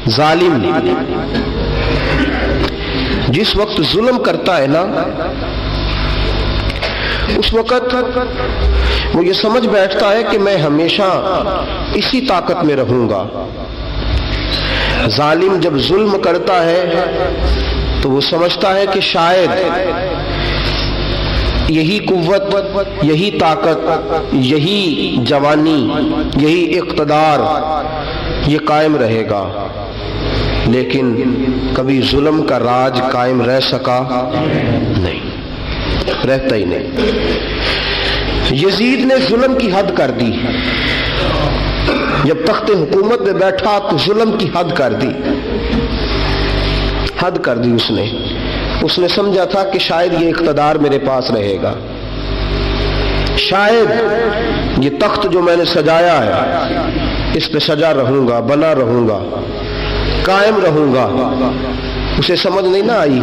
ظالم جس وقت ظلم کرتا ہے نا، اس وقت وہ یہ سمجھ بیٹھتا ہے کہ میں ہمیشہ اسی طاقت میں رہوں گا۔ ظالم جب ظلم کرتا ہے تو وہ سمجھتا ہے کہ شاید یہی قوت، یہی طاقت، یہی جوانی، یہی اقتدار یہ قائم رہے گا، لیکن کبھی ظلم کا راج قائم رہ سکا نہیں، رہتا ہی نہیں۔ یزید نے ظلم کی حد کر دی، جب تخت حکومت میں بیٹھا تو ظلم کی حد کر دی، حد کر دی اس نے سمجھا تھا کہ شاید یہ اقتدار میرے پاس رہے گا، شاید یہ تخت جو میں نے سجایا ہے اس پہ سجا رہوں گا، بنا رہوں گا، قائم رہوں گا۔ اسے سمجھ نہیں نہ آئی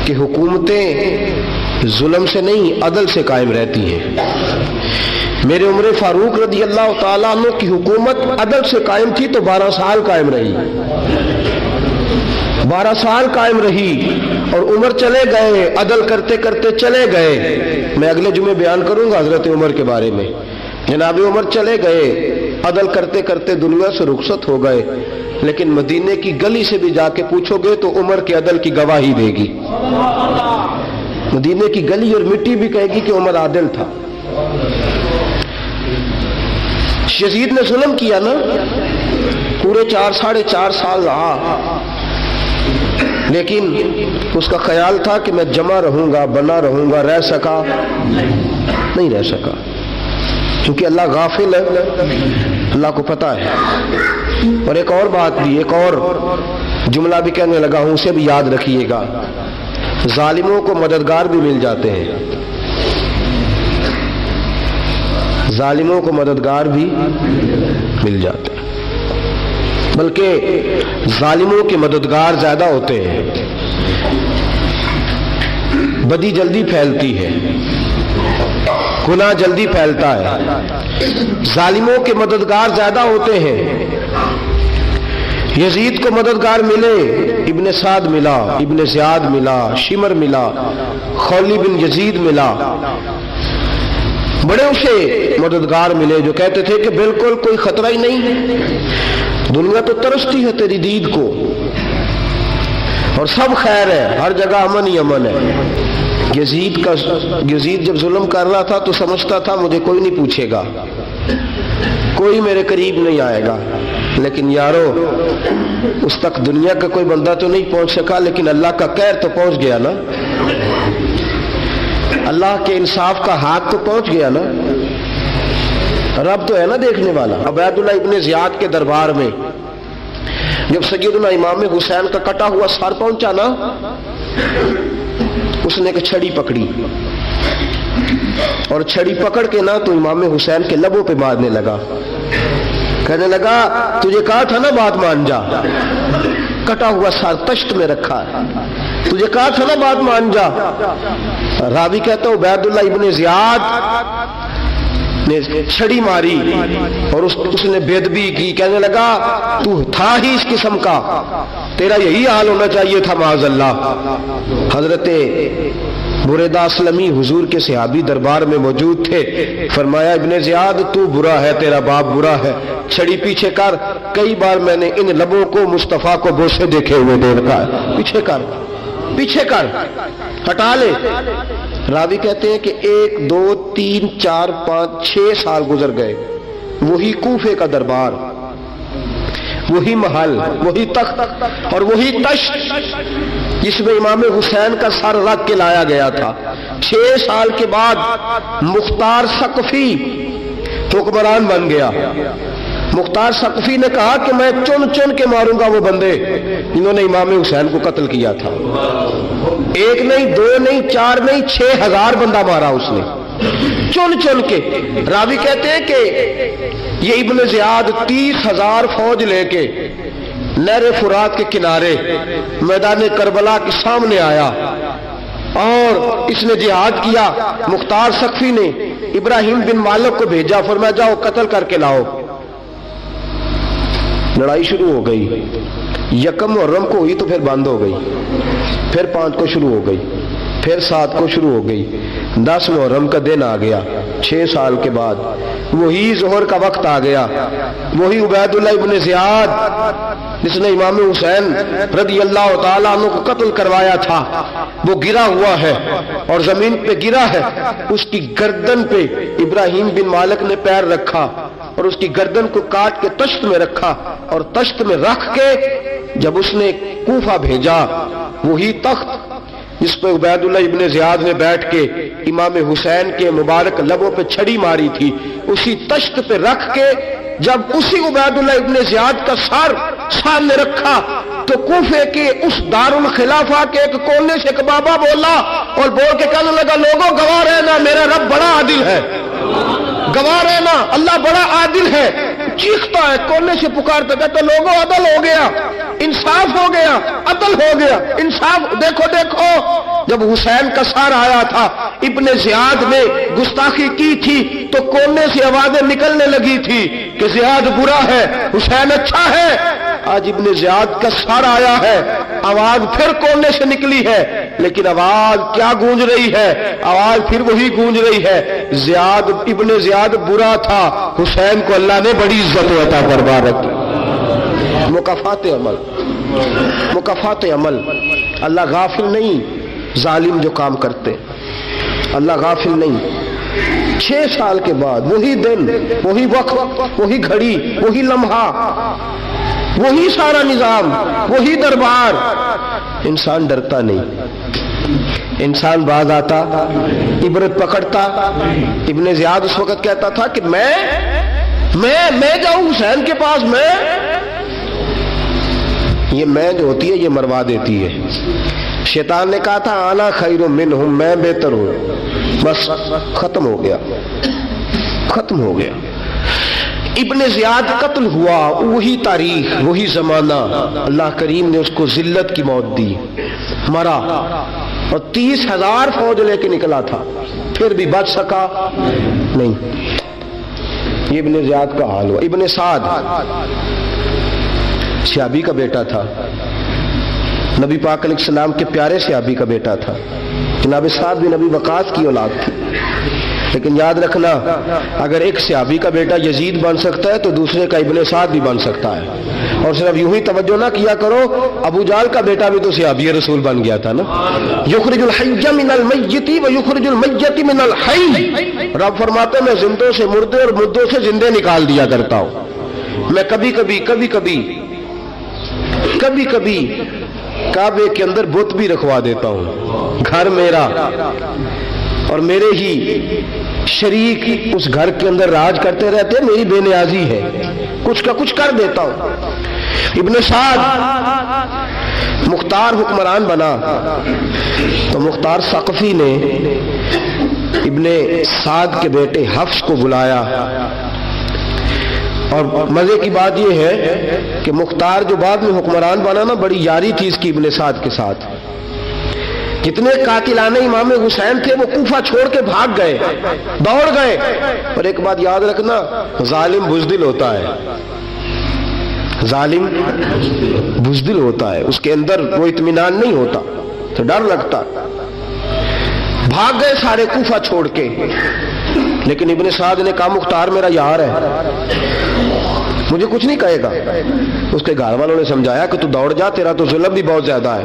کہ حکومتیں ظلم سے نہیں عدل سے قائم رہتی ہیں۔ میرے عمر فاروق رضی اللہ تعالیٰ عنہ کی حکومت عدل سے قائم تھی تو 12 سال قائم رہی، 12 سال قائم رہی، اور عمر چلے گئے، عدل کرتے کرتے چلے گئے۔ میں اگلے جمعے بیان کروں گا حضرت عمر کے بارے میں۔ جناب عمر چلے گئے، عدل کرتے کرتے دنیا سے رخصت ہو گئے، لیکن مدینے کی گلی سے بھی جا کے پوچھو گے تو عمر کے عدل کی گواہی دے گی۔ مدینے کی گلی اور مٹی بھی کہے گی کہ عمر عادل تھا۔ یزید نے ظلم کیا نا، پورے 4 سال رہا، لیکن اس کا خیال تھا کہ میں جمع رہوں گا، بنا رہوں گا، رہ سکا نہیں، رہ سکا، کیونکہ اللہ غافل ہے، اللہ کو پتہ ہے۔ اور ایک اور بات بھی، ایک اور جملہ بھی کہنے لگا ہوں، اسے بھی یاد رکھیے گا، ظالموں کو مددگار بھی مل جاتے ہیں، ظالموں کو مددگار بھی مل جاتے ہیں، بلکہ ظالموں کے مددگار زیادہ ہوتے ہیں۔ بدی جلدی پھیلتی ہے، گناہ جلدی پھیلتا ہے، ظالموں کے مددگار زیادہ ہوتے ہیں۔ یزید کو مددگار ملے، ابن سعد ملا، ابن زیاد ملا، شمر ملا، خولی بن یزید ملا، بڑے اسے مددگار ملے جو کہتے تھے کہ بالکل کوئی خطرہ ہی نہیں، دنیا تو ترستی ہے تیری دید کو، اور سب خیر ہے، ہر جگہ امن ہی امن ہے۔ یزید جب ظلم کر رہا تھا تو سمجھتا تھا مجھے کوئی نہیں پوچھے گا، کوئی میرے قریب نہیں آئے گا، لیکن یارو اس تک دنیا کا کوئی بندہ تو نہیں پہنچ سکا، لیکن اللہ کا قہر تو پہنچ گیا نا، اللہ کے انصاف کا ہاتھ تو پہنچ گیا نا، رب تو ہے نا دیکھنے والا۔ عبید اللہ ابن زیاد کے دربار میں جب سیدنا امام حسین کا کٹا ہوا سر پہنچا نا، اس نے ایک چھڑی پکڑی، اور چھڑی پکڑ کے نا تو امام حسین کے لبوں پہ مارنے لگا، کہنے لگا تجھے کہا تھا نا بات مان جا، کٹا ہوا سر تشت میں رکھا ہے، تجھے کہا تھا نا بات مان جا۔ راوی کہتا ہے عبید اللہ ابن زیاد نے چھڑی ماری اور اس نے بے ادبی کی، کہنے لگا تو تھا ہی اس قسم کا، تیرا یہی حال ہونا چاہیے تھا معاذ اللہ۔ حضرت بریدہ اسلمی حضور کے صحابی دربار میں موجود تھے، فرمایا ابن زیاد تو برا ہے، تیرا باپ برا ہے، چھڑی پیچھے کر۔ کئی بار میں نے ان لبوں کو مصطفیٰ کو بوسے دیکھے ہوئے دیکھا ہے، پیچھے کر، پیچھے کر، ہٹا لے۔ راوی کہتے ہیں کہ 1 2 3 4 5 6 سال گزر گئے، وہی کوفے کا دربار، وہی محل، وہی تخت اور وہی تشت جس میں امام حسین کا سر رکھ کے لایا گیا تھا۔ 6 سال کے بعد مختار ثقفی حکمران بن گیا۔ مختار ثقفی نے کہا کہ میں چن چن کے ماروں گا وہ بندے جنہوں نے امام حسین کو قتل کیا تھا۔ 1 نہیں 2 نہیں 4 نہیں 6000 بندہ مارا اس نے، چن چن کے۔ راوی کہتے ہیں کہ یہ ابن زیاد 30,000 فوج لے کے نہر فرات کے کنارے میدان کربلا کے سامنے آیا اور اس نے جہاد کیا۔ مختار ثقفی نے ابراہیم بن مالک کو بھیجا، فرمایا جاؤ قتل کر کے لاؤ۔ لڑائی شروع ہو گئی، یکم محرم کو ہوئی تو پھر بند ہو گئی، پھر 5 کو شروع ہو گئی، پھر 7 کو شروع ہو گئی، 10 محرم کا دن آ گیا 6 سال کے بعد، وہی ظہر کا وقت آ گیا، وہی عبید اللہ ابن زیاد جس نے امام حسین رضی اللہ تعالیٰ عنہ کو قتل کروایا تھا، وہ گرا ہوا ہے اور زمین پہ گرا ہے، اس کی گردن پہ ابراہیم بن مالک نے پیر رکھا اور اس کی گردن کو کاٹ کے تشت میں رکھا، اور تشت میں رکھ کے جب اس نے کوفہ بھیجا، وہی تخت جس پہ عبید اللہ ابن زیاد نے بیٹھ کے امام حسین کے مبارک لبوں پہ چھڑی ماری تھی، اسی تشت پہ رکھ کے جب اسی عبید اللہ ابن زیاد کا سر سامنے رکھا تو کوفے کے اس دارالخلافہ کے ایک کونے سے ایک بابا بولا اور بول کے کہنے لگا، لوگوں گواہ رہنا میرا رب بڑا عادل ہے، گواہ رہنا اللہ بڑا عادل ہے۔ چیختا ہے، کونے سے پکارتا، کہتا لوگوں عدل ہو گیا، انصاف ہو گیا، عدل ہو گیا، انصاف۔ دیکھو دیکھو، جب حسین کا سار آیا تھا، ابن زیاد نے گستاخی کی تھی تو کونے سے آوازیں نکلنے لگی تھی کہ زیاد برا ہے، حسین اچھا ہے۔ آج ابن زیاد کا سار آیا ہے، آواز پھر کونے سے نکلی ہے، لیکن آواز کیا گونج رہی ہے؟ آواز پھر وہی گونج رہی ہے، زیاد ابن زیاد برا تھا، حسین کو اللہ نے بڑی عزت و عطا فرما رکھی۔ مکافات عمل، مکافات عمل، اللہ غافل نہیں ظالم جو کام کرتے، اللہ غافل نہیں۔ 6 سال کے بعد وہی دن، وہی وقت، وہی گھڑی، وہی لمحہ، وہی سارا نظام، وہی دربار، انسان ڈرتا نہیں، انسان باز آتا، عبرت پکڑتا۔ ابن زیاد اس وقت کہتا تھا کہ میں جاؤں حسین کے پاس، یہ میں جو ہوتی ہے یہ مروا دیتی ہے۔ شیطان نے کہا تھا آنا خیر منہم، میں بہتر ہوں، بس ختم ہو گیا، ختم ہو گیا۔ ابن زیاد قتل ہوا، وہی تاریخ، وہی زمانہ، اللہ کریم نے اس کو ذلت کی موت دی، مرا، اور 30,000 فوج لے کے نکلا تھا، پھر بھی بچ سکا نہیں۔ یہ ابن زیاد کا حال ہوا۔ ابن سعد صحابی کا بیٹا تھا، نبی پاک علیہ السلام کے پیارے صحابی کا بیٹا تھا، جناب سعد بن نبی وقاص کی اولاد تھی۔ لیکن یاد رکھنا، اگر ایک صحابی کا بیٹا یزید بن سکتا ہے تو دوسرے کا ابن سعد بھی بن سکتا ہے۔ اور صرف یوں ہی توجہ نہ کیا کرو، ابو جہل کا بیٹا بھی تو صحابی رسول بن گیا تھا نا۔ یخرج الحی من المیت ویخرج المیت من الحی، رب فرماتے میں زندوں سے مردے اور مردوں سے زندے نکال دیا کرتا ہوں۔ میں کبھی کبھی کعبے کے اندر بت بھی رکھوا دیتا ہوں، گھر میرا اور میرے ہی شریک اس گھر کے اندر راج کرتے رہتے، میری بے نیازی ہے، کچھ کا کچھ کر دیتا ہوں۔ ابن سعد مختار حکمران بنا تو مختار ثقفی نے ابن سعد کے بیٹے حفص کو بلایا، اور مزے کی بات یہ ہے کہ مختار جو بعد میں حکمران بنا نا، بڑی یاری تھی اس کی ابن سعد کے ساتھ۔ جتنے قاتلان امام حسین تھے وہ کوفہ چھوڑ کے بھاگ گئے، دوڑ گئے۔ اور ایک بات یاد رکھنا، ظالم بزدل ہوتا ہے، ظالم بزدل ہوتا ہے، اس کے اندر وہ اطمینان نہیں ہوتا، تو ڈر لگتا۔ بھاگ گئے سارے کوفہ چھوڑ کے، لیکن ابن سعد نے کہا مختار میرا یار ہے، مجھے کچھ نہیں کہے گا۔ اس کے گھر والوں نے سمجھایا کہ تو دوڑ جا، تیرا تو ظلم بھی بہت زیادہ ہے،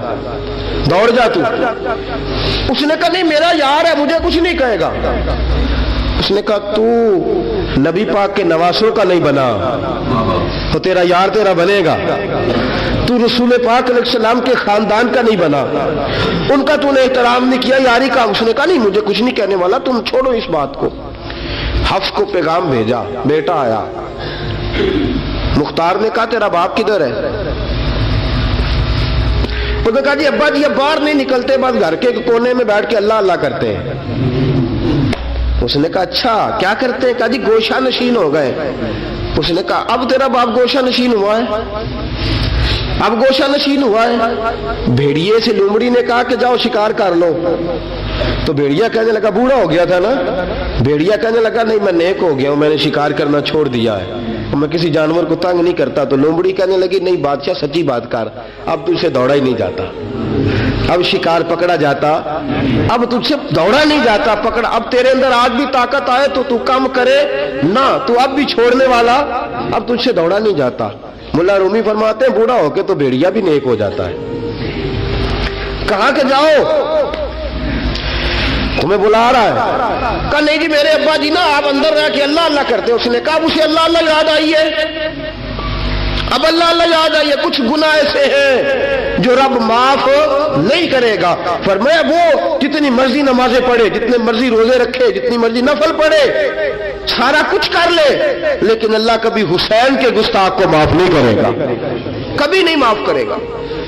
دوڑ جا تو۔ اس نے کہا نہیں میرا یار ہے، مجھے کچھ نہیں کہے گا۔ اس نے کہا تو نبی پاک کے نواسوں کا نہیں بنا تو تیرا یار تیرا بنے گا، تو رسول پاک علیہ السلام کے خاندان کا نہیں بنا، ان کا تو نے احترام نہیں کیا، یاری کا۔ اس نے کہا نہیں مجھے کچھ نہیں کہنے والا، تم چھوڑو اس بات کو۔ حفص کو پیغام بھیجا، بیٹا آیا۔ مختار نے کہا تیرا باپ کدھر ہے؟ اس نے کہا جی ابا جی اب باہر نہیں نکلتے، بس گھر کے کونے میں بیٹھ کے اللہ اللہ کرتے ہیں۔ اس نے کہا اچھا کیا کرتے ہیں؟ کہا جی گوشہ نشین ہو گئے۔ اس نے کہا اب تیرا باپ گوشہ نشین ہوا ہے؟ اب گوشہ نشین ہوا ہے؟ بھیڑیے سے لومڑی نے کہا کہ جاؤ شکار کر لو، تو بھیڑیا کہنے لگا بوڑھا ہو گیا تھا نا، بھیڑیا کہنے لگا نہیں میں نیک ہو گیا ہوں، میں نے شکار کرنا چھوڑ دیا ہے۔ میں کسی جانور کو تنگ نہیں کرتا، تو لومڑی کہنے لگی نہیں بادشاہ سچی بات کر، اب تجھ سے دوڑا ہی نہیں جاتا، اب شکار پکڑا جاتا، اب تجھ سے دوڑا نہیں جاتا، پکڑا، اب تیرے اندر آج بھی طاقت آئے تو تو کم کرے نہ، تو اب بھی چھوڑنے والا، اب تجھ سے دوڑا نہیں جاتا۔ ملا رومی فرماتے ہیں بوڑھا ہو کے تو بھیڑیا بھی نیک ہو جاتا ہے۔ کہا کہ جاؤ تمہیں بلا رہا ہے، کہا نہیں جی میرے ابا جی نا آپ اندر رہ کے اللہ اللہ کرتے، اس نے کہا اسے اللہ اللہ یاد آئی ہے، اب اللہ اللہ یاد آئی ہے، کچھ گناہ ایسے ہیں جو رب معاف نہیں کرے گا۔ فرمایا وہ جتنی مرضی نمازیں پڑھے، جتنے مرضی روزے رکھے، جتنی مرضی نفل پڑھے، سارا کچھ کر لے، لیکن اللہ کبھی حسین کے گستاخ کو معاف نہیں کرے گا، کبھی نہیں معاف کرے گا،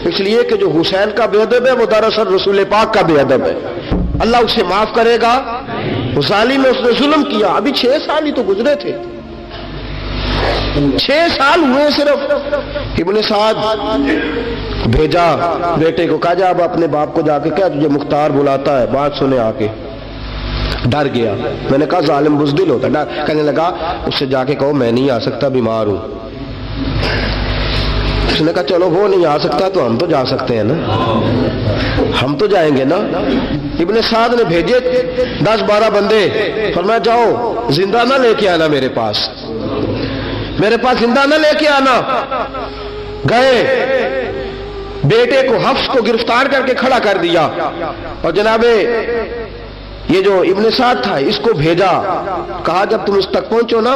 اس لیے کہ جو حسین کا بے ادب ہے وہ دراصل رسول پاک کا بے ادب ہے، اللہ اسے معاف کرے گا؟ وہ ظالم ہے، اس نے ظلم کیا، ابھی 6 سال ہی تو گزرے تھے، 6 سال ہوئے صرف۔ ابن سعد بھیجا بیٹے کو، کہا جا اب اپنے باپ کو جا کے کہہ تجھے مختار بلاتا ہے، بات سنے آ کے۔ ڈر گیا، میں نے کہا ظالم بزدل ہوتا ہے، کہنے لگا اس سے جا کے کہو میں نہیں آ سکتا، بیمار ہوں۔ اس نے کہا چلو وہ نہیں آ سکتا تو ہم تو جا سکتے ہیں نا، ہم تو جائیں گے نا۔ ابن سعد نے بھیجے 10-12 بندے، فرمایا جاؤ زندہ نہ لے کے آنا میرے پاس، میرے پاس زندہ نہ لے کے آنا۔ گئے، بیٹے کو حفص کو گرفتار کر کے کھڑا کر دیا، اور جناب یہ جو ابن سعد تھا اس کو بھیجا، کہا جب تم اس تک پہنچو نا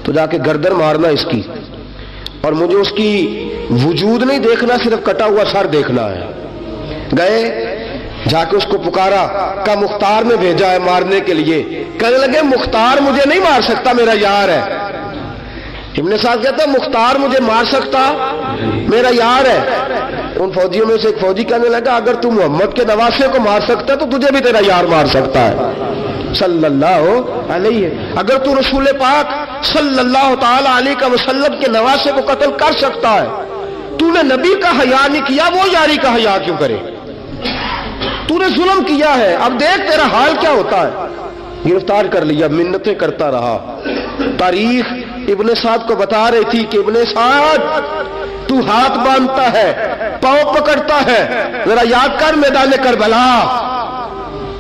تو جا کے گردن مارنا اس کی، اور مجھے اس کی وجود نہیں دیکھنا، صرف کٹا ہوا سر دیکھنا ہے۔ گئے، جا کے اس کو پکارا، کہا مختار نے بھیجا ہے مارنے کے لیے۔ کہنے لگے مختار مجھے نہیں مار سکتا، میرا یار ہے۔ ابن سعد کہتا ہے مختار مجھے مار سکتا، میرا یار ہے۔ ان فوجیوں میں سے ایک فوجی کہنے لگا اگر تو محمد کے نواسے کو مار سکتا ہے تو تجھے بھی تیرا یار مار سکتا ہے صلی اللہ علیہ، اگر تو رسول پاک صلی اللہ تعالی علیہ وسلم کے نواسے کو قتل کر سکتا ہے، تو نے نبی کا حیا نہیں کیا، وہ یاری کا حیا کیوں کرے؟ تو نے ظلم کیا ہے، اب دیکھ تیرا حال کیا ہوتا ہے۔ گرفتار کر لیا، منتیں کرتا رہا۔ تاریخ ابن سعد کو بتا رہی تھی کہ ابن سعد تو ہاتھ باندھتا ہے، پاؤں پکڑتا ہے، ذرا یاد کر میدان کربلا،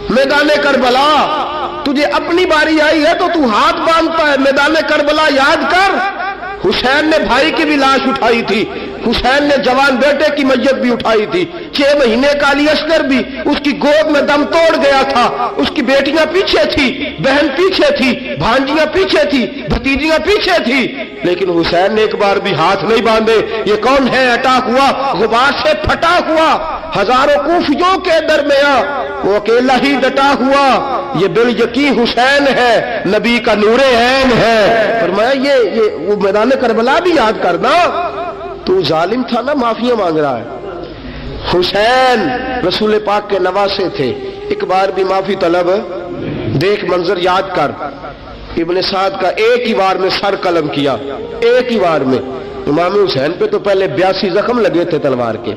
میدان کربلا تجھے اپنی باری آئی ہے تو تو ہاتھ باندھتا ہے، میدان کربلا یاد کر۔ حسین نے بھائی کی بھی لاش اٹھائی تھی، حسین نے جوان بیٹے کی میت بھی اٹھائی تھی، 6 مہینے کا علی اصغر بھی اس کی گود میں دم توڑ گیا تھا، اس کی بیٹیاں پیچھے تھی، بہن پیچھے تھی، بھانجیاں پیچھے تھی، بھتیجیاں پیچھے تھی، لیکن حسین نے ایک بار بھی ہاتھ نہیں باندھے۔ یہ کون ہے اٹیک ہوا، غبار سے پھٹا ہوا، ہزاروں کوفیوں کے درمیان وہ اکیلا ہی ڈٹا ہوا، یہ بال یقین حسین ہے، نبی کا نور عین ہے۔ فرمایا یہ وہ میدان کربلا بھی یاد کرنا، تو ظالم تھا نا، معافیاں مانگ رہا ہے۔ حسین رسول پاک کے نواسے تھے، ایک بار بھی معافی طلب، دیکھ منظر یاد کر۔ ابن سعد کا ایک ہی بار میں سر قلم کیا، ایک ہی بار میں۔ امام حسین پہ تو پہلے 82 زخم لگے تھے تلوار کے،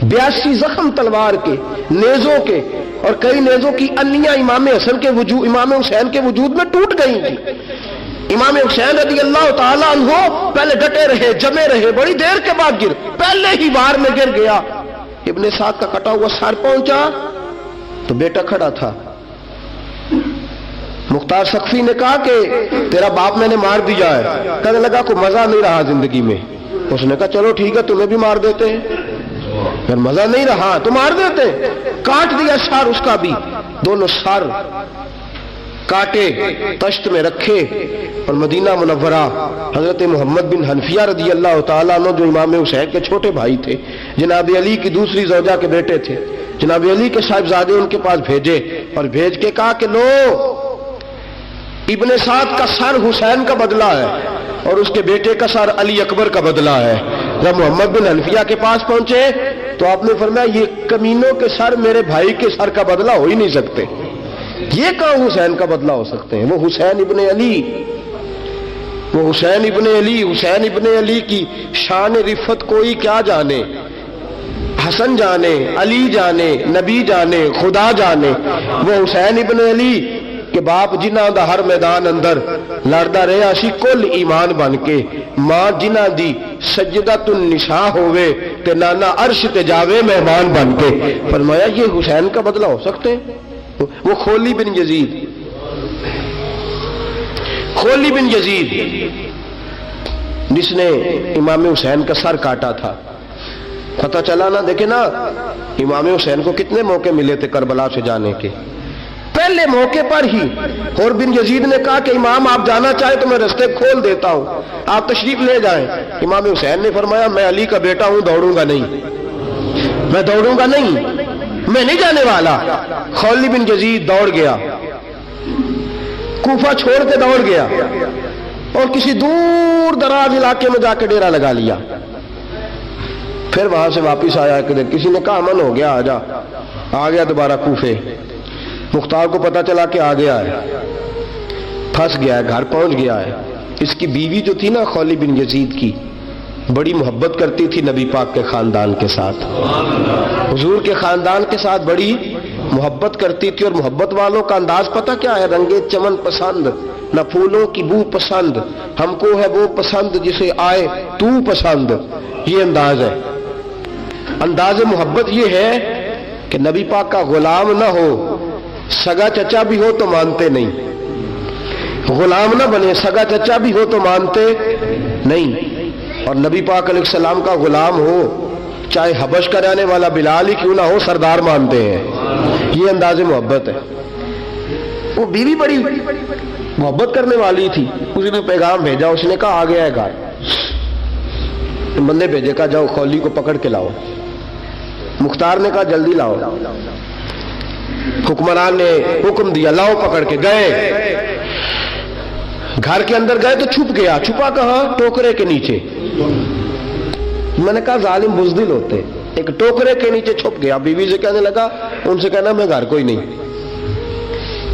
82 زخم تلوار کے، نیزوں کے، اور کئی نیزوں کی انیاں امام حسین کے وجود میں ٹوٹ گئی تھی۔ امام حسین رضی اللہ تعالیٰ عنہ پہلے ڈٹے رہے، جمے رہے، بڑی دیر کے بعد پہلے ہی بار میں گر گیا۔ ابن سعد کا کٹا ہوا سر پہنچا تو بیٹا کھڑا تھا۔ مختار سقفی نے کہا کہ تیرا باپ میں نے مار دیا ہے۔ کہنے لگا کوئی مزہ نہیں رہا زندگی میں۔ اس نے کہا چلو ٹھیک ہے تمہیں بھی مار دیتے ہیں، اگر مزہ نہیں رہا تو مار دیتے۔ کاٹ دیا سر اس کا بھی، دونوں سر کاٹے، تشت میں رکھے، اور مدینہ منورہ حضرت محمد بن حنفیہ رضی اللہ تعالیٰ عنہ جو امام حسین کے چھوٹے بھائی تھے، جناب علی کی دوسری زوجہ کے بیٹے تھے، جناب علی کے صاحبزادے ان کے پاس بھیجے، اور بھیج کے کہا کہ لو ابن سعد کا سر حسین کا بدلہ ہے اور اس کے بیٹے کا سر علی اکبر کا بدلہ ہے۔ جب محمد بن حنفیہ کے پاس پہنچے تو آپ نے فرمایا یہ کمینوں کے سر میرے بھائی کے سر کا بدلہ ہو ہی نہیں سکتے، یہ کہاں حسین کا بدلہ ہو سکتے ہیں؟ وہ حسین ابن علی، وہ حسین ابن علی، حسین ابن علی کی شان رفت کوئی کیا جانے، حسن جانے، علی جانے، نبی جانے، خدا جانے۔ وہ حسین ابن علی کہ باپ جنہاں دا ہر میدان اندر لڑدا رہیا سی کل ایمان بن کے، ماں جنہاں دی سجدۃ النساء ہوئے تے نانا عرش تے جاوے مہمان بن کے۔ فرمایا یہ حسین کا بدلہ ہو سکتے ہیں؟ وہ خولی بن یزید، خولی بن یزید جس نے امام حسین کا سر کاٹا تھا، پتہ چلا نا، دیکھیں نا امام حسین کو کتنے موقع ملے تھے کربلا سے جانے کے، پہلے موقع پر ہی اور بن یزید نے کہا کہ امام آپ جانا چاہیں تو میں رستے کھول دیتا ہوں، آپ تشریف لے جائیں۔ امام حسین نے فرمایا میں علی کا بیٹا ہوں، دوڑوں گا نہیں، میں دوڑوں گا نہیں، میں نہیں جانے والا۔ خولی بن یزید دوڑ گیا، کوفہ چھوڑ کے دوڑ گیا اور کسی دور دراز علاقے میں جا کے ڈیرا لگا لیا۔ پھر وہاں سے واپس آیا کہ کسی نے کہا امن ہو گیا، آ گیا دوبارہ کوفے۔ مختار کو پتا چلا کہ آ گیا ہے، پھنس گیا ہے، گھر پہنچ گیا ہے۔ اس کی بیوی جو تھی نا خولی بن یزید کی، بڑی محبت کرتی تھی نبی پاک کے خاندان کے ساتھ، حضور کے خاندان کے ساتھ بڑی محبت کرتی تھی، اور محبت والوں کا انداز پتہ کیا ہے؟ رنگے چمن پسند، نہ پھولوں کی بو پسند، ہم کو ہے وہ پسند جسے آئے تو پسند۔ یہ انداز ہے، انداز محبت یہ ہے کہ نبی پاک کا غلام نہ ہو، سگا چچا بھی ہو تو مانتے نہیں، غلام نہ بنے، سگا چچا بھی ہو تو مانتے نہیں، اور نبی پاک علیہ السلام کا غلام ہو، چاہے حبش کا رہنے والا بلال ہی کیوں نہ ہو، سردار مانتے ہیں۔ یہ انداز محبت ہے۔ وہ بیوی بڑی محبت کرنے والی تھی، اس نے پیغام بھیجا، اس نے کہا آ گیا ہے گھر، بندے بھیجے، کہا جاؤ خولی کو پکڑ کے لاؤ۔ مختار نے کہا جلدی لاؤ، حکمران نے حکم دیا لاؤ، پکڑ کے گئے، گھر کے اندر گئے تو چھپ گیا۔ چھپا کہاں؟ ٹوکرے کے نیچے۔ میں نے کہا ظالم بزدل ہوتے، ایک ٹوکرے کے نیچے چھپ گیا۔ بیوی سے کہنے لگا، ان سے کہنا میں گھر کوئی نہیں،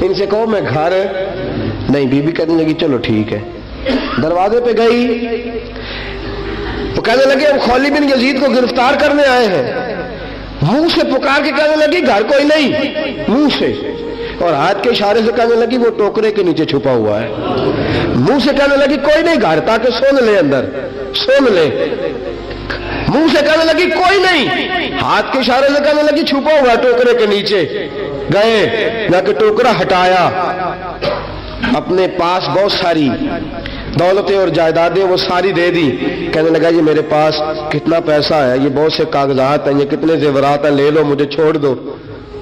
ان سے کہو میں گھر نہیں۔ بیوی کہنے لگی چلو ٹھیک ہے۔ دروازے پہ گئی، وہ کہنے لگے ہم خولی بن یزید کو گرفتار کرنے آئے ہیں۔ منہ سے پکار کے کہنے لگی گھر کوئی نہیں، منہ سے، اور ہاتھ کے اشارے سے کہنے لگی وہ ٹوکرے کے نیچے چھپا ہوا ہے۔ منہ سے کہنے لگی کوئی نہیں گھر، تاکہ سن لے، اندر سن لے۔ منہ سے کہنے لگی کوئی نہیں، ہاتھ کے اشارے سے کہنے لگی چھپا ہوا ہے ٹوکرے کے نیچے۔ گئے، جا کے ٹوکرا ہٹایا، اپنے پاس بہت ساری دولتیں اور جائیدادیں وہ ساری دے دی۔ کہنے لگا یہ میرے پاس کتنا پیسہ ہے، یہ بہت سے کاغذات ہیں، یہ کتنے زیورات ہیں، لے لو، مجھے چھوڑ دو۔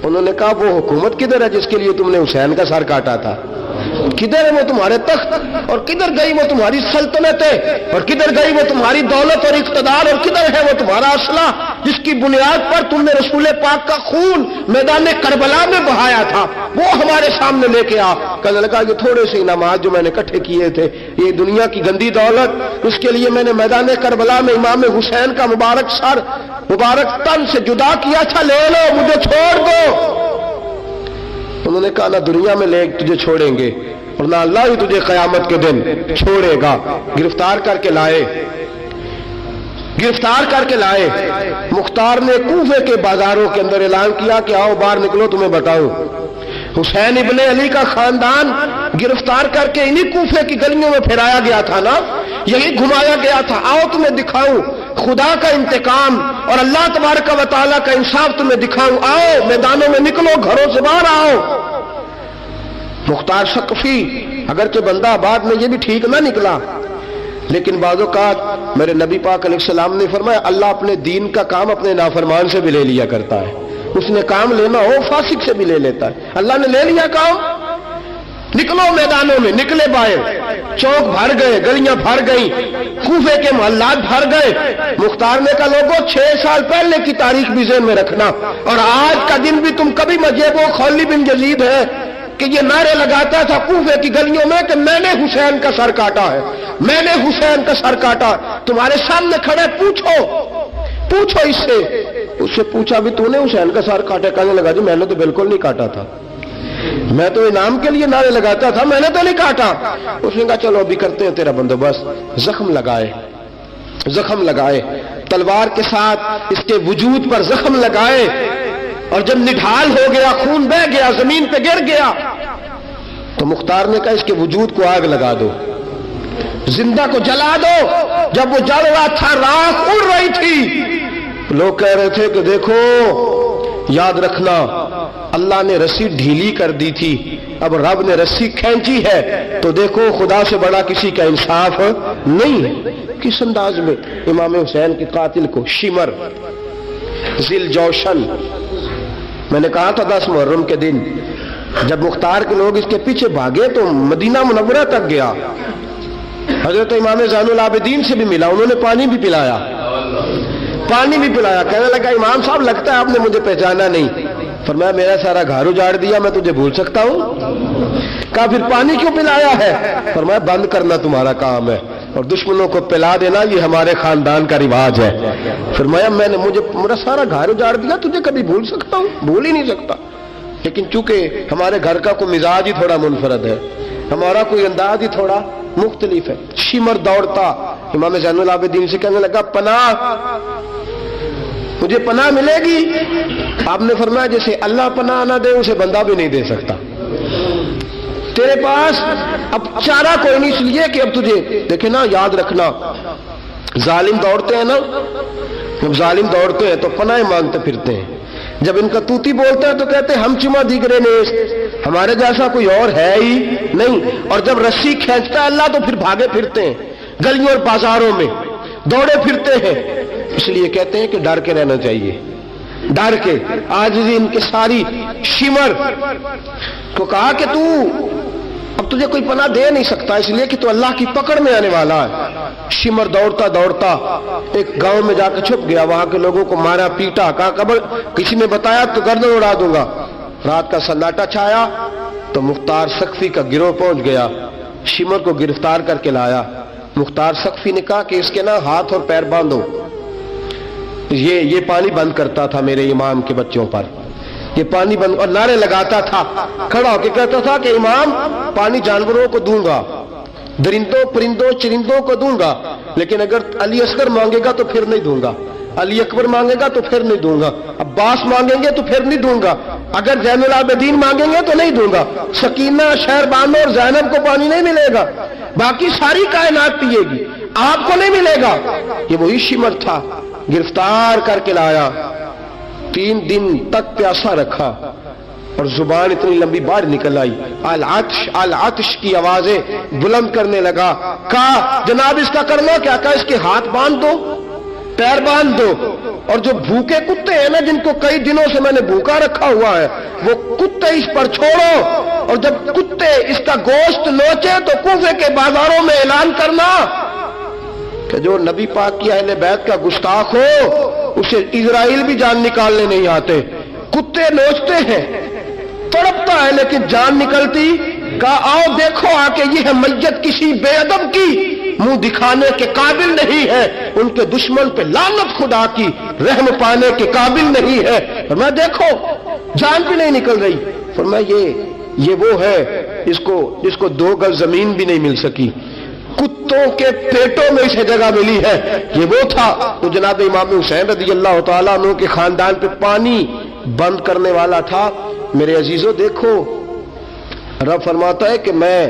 انہوں نے کہا وہ حکومت کدھر ہے جس کے لیے تم نے حسین کا سر کاٹا تھا؟ کدھر ہے وہ تمہارے تخت، اور کدھر گئی وہ تمہاری سلطنتیں، اور کدھر گئی وہ تمہاری دولت اور اقتدار، اور کدھر ہے وہ تمہارا اسلحہ جس کی بنیاد پر تم نے رسول پاک کا خون میدان کربلا میں بہایا تھا؟ وہ ہمارے سامنے لے کے آ۔ کہنے لگا یہ تھوڑے سے انعامات جو میں نے اکٹھے کیے تھے، یہ دنیا کی گندی دولت، اس کے لیے میں نے میدان کربلا میں امام حسین کا مبارک سر مبارک تن سے جدا کیا تھا، لے لو، مجھے چھوڑ دو۔ انہوں نے کہا نہ دنیا میں لے تجھے چھوڑیں گے، اور نہ اللہ ہی تجھے قیامت کے دن چھوڑے گا۔ گرفتار کر کے لائے، گرفتار کر کے لائے۔ مختار نے کوفے کے بازاروں کے اندر اعلان کیا کہ آؤ باہر نکلو، تمہیں بتاؤں حسین ابن علی کا خاندان گرفتار کر کے انہی کوفے کی گلیوں میں پھرایا گیا تھا نا، یہی گھمایا گیا تھا، آؤ تمہیں دکھاؤں خدا کا انتقام اور اللہ تبارک و تعالیٰ کا انصاف تمہیں دکھاؤں، آؤ میدانوں میں نکلو، گھروں سے باہر آؤ۔ مختار ثقفی اگرچہ بندہ آباد میں یہ بھی ٹھیک نہ نکلا، لیکن بعض اوقات میرے نبی پاک علیہ السلام نے فرمایا اللہ اپنے دین کا کام اپنے نافرمان سے بھی لے لیا کرتا ہے، اس نے کام لینا ہو فاسق سے بھی لے لیتا ہے۔ اللہ نے لے لیا کام، نکلو میدانوں میں، نکلے باہر، چوک بھر گئے، گلیاں بھر گئیں، کوفے کے محلات بھر گئے۔ مختار نے کہا لوگوں 6 سال پہلے کی تاریخ بھی ذہن میں رکھنا، اور آج کا دن بھی تم کبھی مجھے وہ خولی بن یزید ہے کہ یہ نعرے لگاتا تھا کوفے کی گلیوں میں کہ میں نے حسین کا سر کاٹا ہے، میں نے حسین کا سر کاٹا۔ تمہارے سامنے کھڑے، پوچھو اس سے پوچھا بھی تو نے حسین کا سر کاٹا؟ کہنے لگا جی میں نے تو بالکل نہیں کاٹا تھا، میں تو انعام کے لیے نعرے لگاتا تھا، میں نے تو نہیں کاٹا۔ اس نے کہا چلو ابھی کرتے ہیں تیرا بندوبست۔ زخم لگائے تلوار کے ساتھ، اس کے وجود پر زخم لگائے، اور جب نڈھال ہو گیا، خون بہ گیا، زمین پہ گر گیا، تو مختار نے کہا اس کے وجود کو آگ لگا دو، زندہ کو جلا دو۔ جب وہ جل رہا تھا راکھ اڑ رہی تھی، لوگ کہہ رہے تھے کہ دیکھو یاد رکھنا اللہ نے رسی ڈھیلی کر دی تھی، اب رب نے رسی کھینچی ہے، تو دیکھو خدا سے بڑا کسی کا انصاف نہیں ہے۔ کس انداز میں امام حسین کے قاتل کو شمر ذل جوشن، میں نے کہا تھا 10 محرم کے دن جب مختار کے لوگ اس کے پیچھے بھاگے تو مدینہ منورہ تک گیا، حضرت امام زین العابدین سے بھی ملا، انہوں نے پانی بھی پلایا، کہنے لگا امام صاحب لگتا ہے آپ نے مجھے پہچانا نہیں۔ فرمایا میرا سارا گھر اجاڑ دیا، میں تجھے بھول سکتا ہوں؟ کہا پھر پانی کیوں پلایا ہے؟ فرمایا بند کرنا تمہارا کام ہے اور دشمنوں کو پلا دینا یہ ہمارے خاندان کا رواج ہے۔ فرمایا میرا سارا گھر اجاڑ دیا، تجھے کبھی بھول سکتا ہوں؟ بھول ہی نہیں سکتا، لیکن چونکہ ہمارے گھر کا کوئی مزاج ہی تھوڑا منفرد ہے، ہمارا کوئی انداز ہی تھوڑا مختلف ہے۔ شمر دوڑتا امام زین العابدین سے کہنے لگا پناہ، مجھے پناہ ملے گی؟ آپ نے فرمایا جیسے اللہ پناہ نہ دے اسے بندہ بھی نہیں دے سکتا، تیرے پاس اب چارہ کوئی نہیں، اس لیے کہ اب تجھے دیکھے نا، یاد رکھنا ظالم دوڑتے ہیں نا، جب ظالم دوڑتے ہیں تو پناہ مانگتے پھرتے ہیں، جب ان کا توتی بولتا ہے تو کہتے ہیں ہم چما دیگرے نیست، ہمارے جیسا کوئی اور ہے ہی نہیں، اور جب رسی کھینچتا ہے اللہ تو پھر بھاگے پھرتے ہیں گلیوں اور بازاروں میں، دوڑے پھرتے ہیں۔ اس لیے کہتے ہیں کہ ڈر کے رہنا چاہیے، ڈر کے۔ آج بھی ان کے ساری شمر کو کہا کہ تو اب تجھے کوئی پناہ دے نہیں سکتا، اس لیے کہ تو اللہ کی پکڑ میں آنے والا ہے۔ شمر دوڑتا دوڑتا ایک گاؤں میں جا کے چھپ گیا، وہاں کے لوگوں کو مارا پیٹا، کہا قبر کسی نے بتایا تو گردن اڑا دوں گا۔ رات کا سناٹا چھایا تو مختار سقفی کا گروہ پہنچ گیا، شمر کو گرفتار کر کے لایا۔ مختار سقفی نے کہا کہ اس کے نا ہاتھ اور پیر باندھو، یہ پانی بند کرتا تھا میرے امام کے بچوں پر، یہ پانی بند، اور نعرے لگاتا تھا، کھڑا ہو کے کہتا تھا کہ امام پانی جانوروں کو دوں گا، درندوں پرندوں چرندوں کو دوں گا، لیکن اگر علی اصغر مانگے گا تو پھر نہیں دوں گا، علی اکبر مانگے گا تو پھر نہیں دوں گا، عباس مانگیں گے تو پھر نہیں دوں گا، اگر زین العابدین مانگیں گے تو نہیں دوں گا، سکینہ شہربانو اور زینب کو پانی نہیں ملے گا، باقی ساری کائنات پیے گی، آپ کو نہیں ملے گا۔ یہ وہی شمر تھا، گرفتار کر کے لایا، 3 دن تک پیاسا رکھا اور زبان اتنی لمبی باہر نکل آئی، العطش العطش کی آوازیں بلند کرنے لگا۔ کہا جناب اس کا کرنا کیا؟ کہا اس کے ہاتھ باندھ دو، پیر باندھ دو، اور جو بھوکے کتے ہیں نا جن کو کئی دنوں سے میں نے بھوکا رکھا ہوا ہے، وہ کتے اس پر چھوڑو، اور جب کتے اس کا گوشت نوچے تو کوفے کے بازاروں میں اعلان کرنا کہ جو نبی پاک کی اہل بیت کا گستاخ ہو اسے اسرائیل بھی جان نکالنے نہیں آتے۔ کتے نوچتے ہیں، تڑپتا ہے لیکن جان نکلتی۔ کہا آؤ دیکھو آ کے یہ ہے میت کسی بے ادب کی، منہ دکھانے کے قابل نہیں ہے، ان کے دشمن پہ لعنت خدا کی، رحم پانے کے قابل نہیں ہے۔ فرمایا دیکھو جان بھی نہیں نکل رہی۔ فرمایا یہ وہ ہے جس کو 2 گز زمین بھی نہیں مل سکی، کتوں کے پیٹوں میں اسے جگہ ملی ہے، یہ وہ تھا۔ تو جناب امام حسین رضی اللہ تعالیٰ عنہ کے خاندان پہ پانی بند کرنے والا تھا۔ میرے عزیزو دیکھو، رب فرماتا ہے کہ میں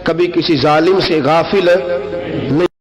کبھی کسی ظالم سے غافل نہیں